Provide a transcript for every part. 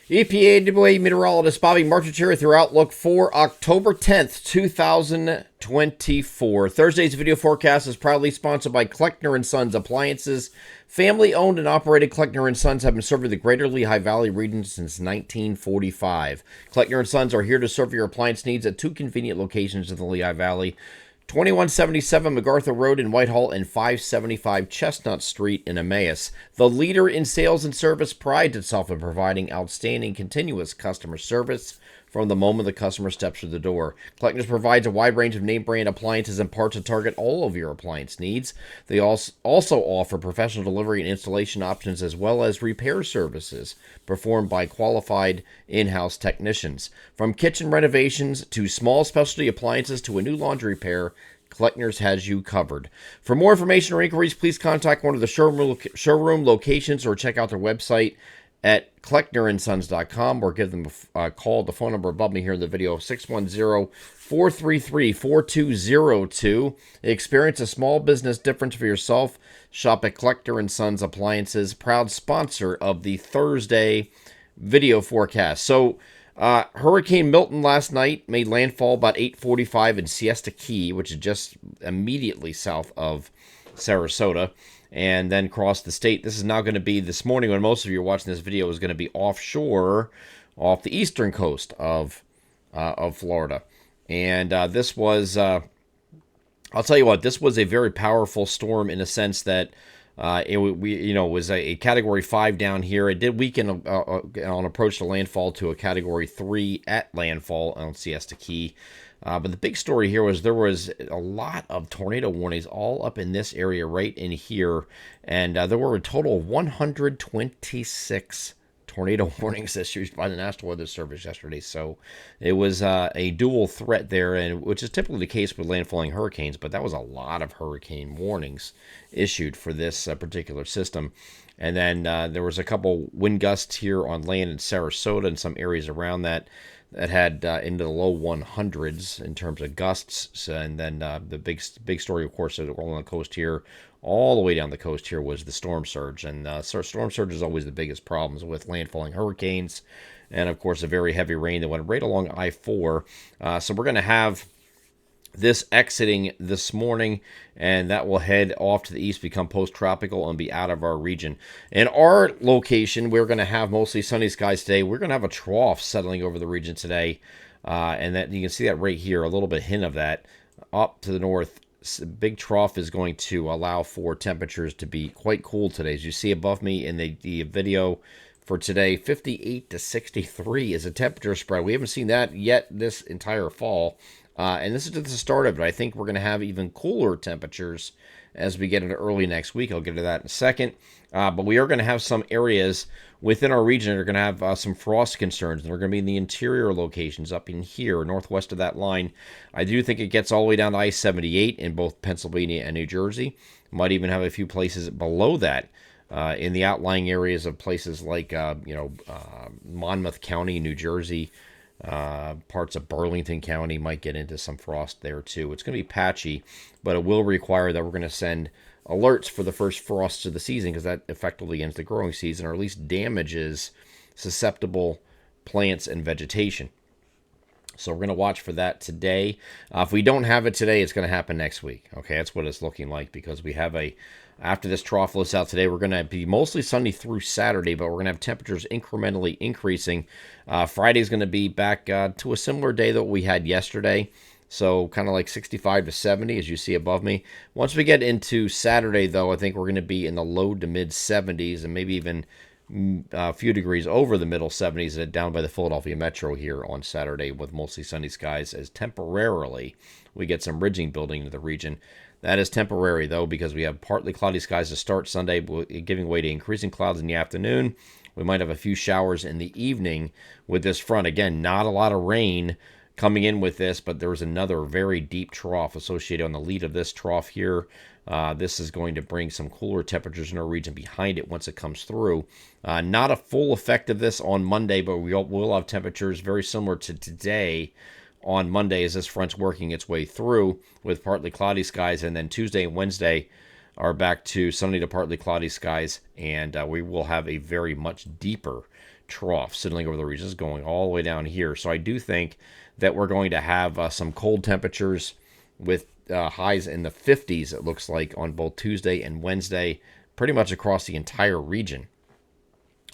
EPAWA meteorologist Bobby Marchich here with your outlook for October 10th, 2024. Thursday's video forecast is proudly sponsored by Kleckner & Sons Appliances. Family-owned and operated Kleckner & Sons have been serving the greater Lehigh Valley region since 1945. Kleckner & Sons are here to serve your appliance needs at two convenient locations in the Lehigh Valley. 2177 MacArthur Road in Whitehall and 575 Chestnut Street in Emmaus. The leader in sales and service prides itself in providing outstanding continuous customer service from the moment the customer steps through the door. Kleckner's provides a wide range of name brand appliances and parts to target all of your appliance needs. They also offer professional delivery and installation options as well as repair services performed by qualified in-house technicians. From kitchen renovations to small specialty appliances to a new laundry repair, Kleckner's has you covered. For more information or inquiries, please contact one of the showroom locations or check out their website at klecknerandsons.com or give them a call. The phone number above me here in the video, 610-433-4202. Experience a small business difference for yourself. Shop at Kleckner & Sons Appliances, proud sponsor of the Thursday video forecast. So, Hurricane Milton last night made landfall about 8:45 in Siesta Key, which is just immediately south of Sarasota, and then crossed the state. This is now going to be this morning when most of you are watching this video is going to be offshore, off the eastern coast of Florida. And this was, I'll tell you what, this was a very powerful storm in a sense that it was a Category 5 down here. It did weaken on approach to landfall to a Category 3 at landfall on Siesta Key. But the big story here was there was a lot of tornado warnings all up in this area right in here. And there were a total of 126 tornado warnings issued by the National Weather Service yesterday. So it was a dual threat there, and which is typically the case with landfalling hurricanes. But that was a lot of hurricane warnings issued for this particular system. And then there was a couple wind gusts here on land in Sarasota and some areas around that had into the low 100s in terms of gusts. And then the big story, of course, along the coast here, all the way down the coast here, was the storm surge. And storm surge is always the biggest problems with landfalling hurricanes. And, of course, a very heavy rain that went right along I-4. So we're going to have this exiting this morning, and that will head off to the east, become post-tropical, and be out of our region. In our location, we're going to have mostly sunny skies today. We're going to have a trough settling over the region today, and that you can see that right here, a little bit hint of that. Up to the north, big trough is going to allow for temperatures to be quite cool today. As you see above me in the video for today, 58 to 63 is a temperature spread. We haven't seen that yet this entire fall. And this is just the start of it. I think we're going to have even cooler temperatures as we get into early next week. I'll get to that in a second. But we are going to have some areas within our region that are going to have some frost concerns. And they're going to be in the interior locations up in here, northwest of that line. I do think it gets all the way down to I-78 in both Pennsylvania and New Jersey. Might even have a few places below that in the outlying areas of places like, Monmouth County, New Jersey. Parts of Burlington County might get into some frost there too. It's going to be patchy, but it will require that we're going to send alerts for the first frosts of the season, because that effectively ends the growing season, or at least damages susceptible plants and vegetation. So we're going to watch for that today. If we don't have it today, it's going to happen next week. Okay, that's what it's looking like, because we have after this trough lifts out today, we're going to be mostly sunny through Saturday, but we're going to have temperatures incrementally increasing. Friday is going to be back to a similar day that we had yesterday. So kind of like 65 to 70, as you see above me. Once we get into Saturday, though, I think we're going to be in the low to mid 70s, and maybe even a few degrees over the middle 70s down by the Philadelphia Metro here on Saturday, with mostly sunny skies, as temporarily we get some ridging building into the region. That is temporary, though, because we have partly cloudy skies to start Sunday, giving way to increasing clouds in the afternoon. We might have a few showers in the evening with this front. Again, not a lot of rain coming in with this, but there's another very deep trough associated on the lead of this trough here. This is going to bring some cooler temperatures in our region behind it once it comes through. Not a full effect of this on Monday, but we'll have temperatures very similar to today on Monday as this front's working its way through with partly cloudy skies. And then Tuesday and Wednesday are back to sunny to partly cloudy skies, and we will have a very much deeper trough sitting over the region. This is going all the way down here. So I do think that we're going to have some cold temperatures with highs in the 50s, it looks like, on both Tuesday and Wednesday, pretty much across the entire region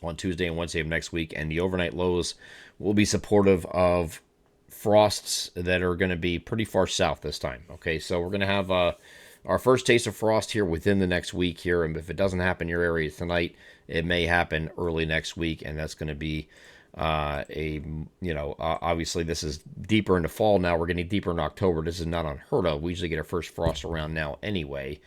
on Tuesday and Wednesday of next week. And the overnight lows will be supportive of frosts that are going to be pretty far south this time. Okay, so we're going to have our first taste of frost here within the next week here. And if it doesn't happen in your area tonight, it may happen early next week. And that's going to be obviously this is deeper into fall now. We're getting deeper in October. This is not unheard of. We usually get our first frost around now anyway.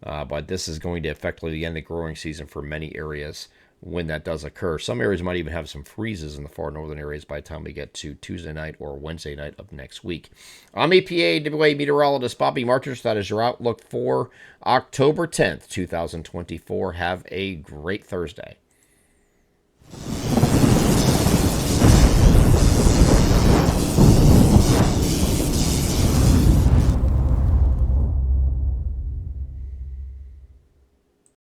But this is going to effectively end the growing season for many areas when that does occur. Some areas might even have some freezes in the far northern areas by the time we get to Tuesday night or Wednesday night of next week. I'm EPAWA meteorologist Bobby Martins. That is your outlook for October 10th, 2024. Have a great Thursday.